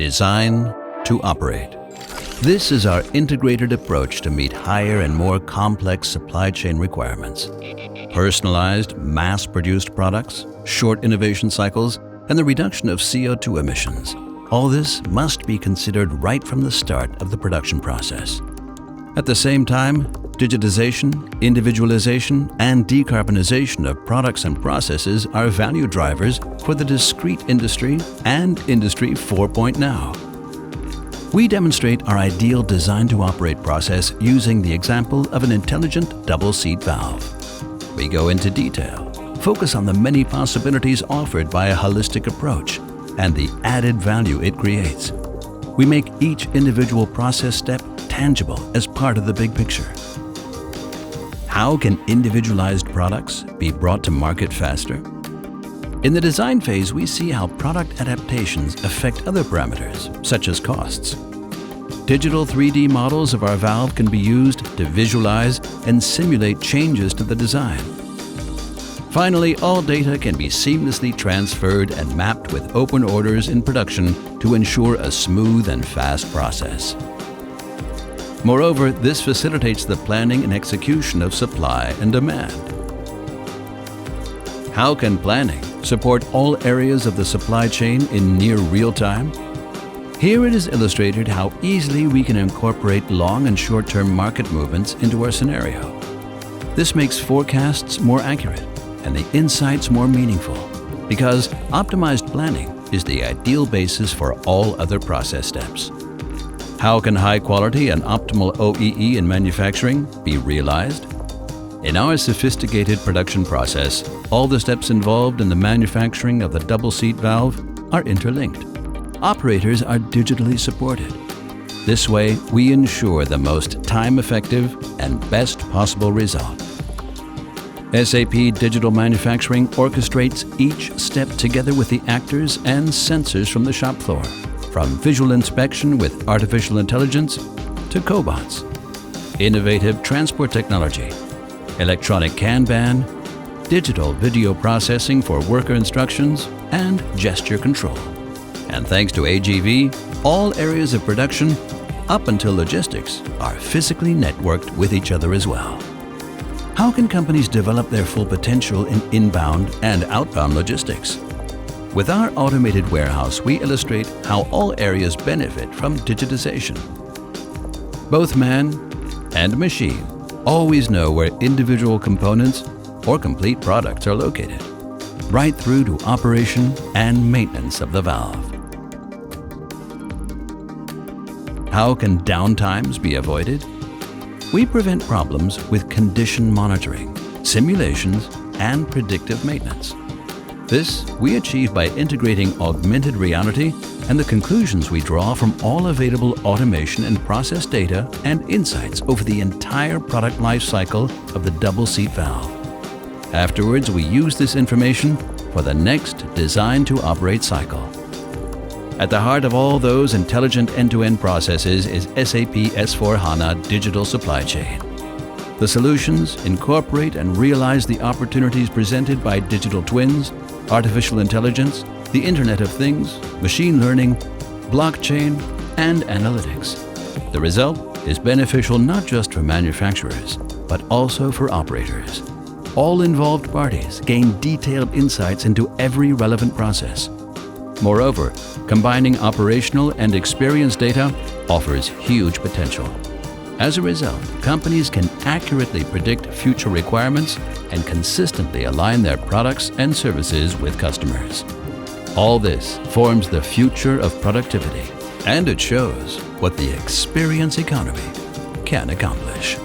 Design to operate. This is our integrated approach to meet higher and more complex supply chain requirements. Personalized, mass-produced products, short innovation cycles, and the reduction of CO2 emissions. All this must be considered right from the start of the production process. At the same time, digitization, individualization, and decarbonization of products and processes are value drivers for the discrete industry and Industry 4.0. We demonstrate our ideal design-to-operate process using the example of an intelligent double-seat valve. We go into detail, focus on the many possibilities offered by a holistic approach and the added value it creates. We make each individual process step tangible as part of the big picture. How can individualized products be brought to market faster? In the design phase, we see how product adaptations affect other parameters, such as costs. Digital 3D models of our valve can be used to visualize and simulate changes to the design. Finally, all data can be seamlessly transferred and mapped with open orders in production to ensure a smooth and fast process. Moreover, this facilitates the planning and execution of supply and demand. How can planning support all areas of the supply chain in near real time? Here it is illustrated how easily we can incorporate long and short-term market movements into our scenario. This makes forecasts more accurate and the insights more meaningful, because optimized planning is the ideal basis for all other process steps. How can high quality and optimal OEE in manufacturing be realized? In our sophisticated production process, all the steps involved in the manufacturing of the double-seat valve are interlinked. Operators are digitally supported. This way, we ensure the most time-effective and best possible result. SAP Digital Manufacturing orchestrates each step together with the actors and sensors from the shop floor, from visual inspection with artificial intelligence to cobots, innovative transport technology, electronic Kanban, digital video processing for worker instructions, and gesture control. And thanks to AGV, all areas of production, up until logistics, are physically networked with each other as well. How can companies develop their full potential in inbound and outbound logistics? With our automated warehouse, we illustrate how all areas benefit from digitization. Both man and machine always know where individual components or complete products are located, right through to operation and maintenance of the valve. How can downtimes be avoided? We prevent problems with condition monitoring, simulations, and predictive maintenance. This we achieve by integrating augmented reality and the conclusions we draw from all available automation and process data and insights over the entire product life cycle of the double-seat valve. Afterwards, we use this information for the next design-to-operate cycle. At the heart of all those intelligent end-to-end processes is SAP S/4HANA Digital Supply Chain. The solutions incorporate and realize the opportunities presented by digital twins, artificial intelligence, the Internet of Things, machine learning, blockchain, and analytics. The result is beneficial not just for manufacturers, but also for operators. All involved parties gain detailed insights into every relevant process. Moreover, combining operational and experience data offers huge potential. As a result, companies can accurately predict future requirements and consistently align their products and services with customers. All this forms the future of productivity, and it shows what the experience economy can accomplish.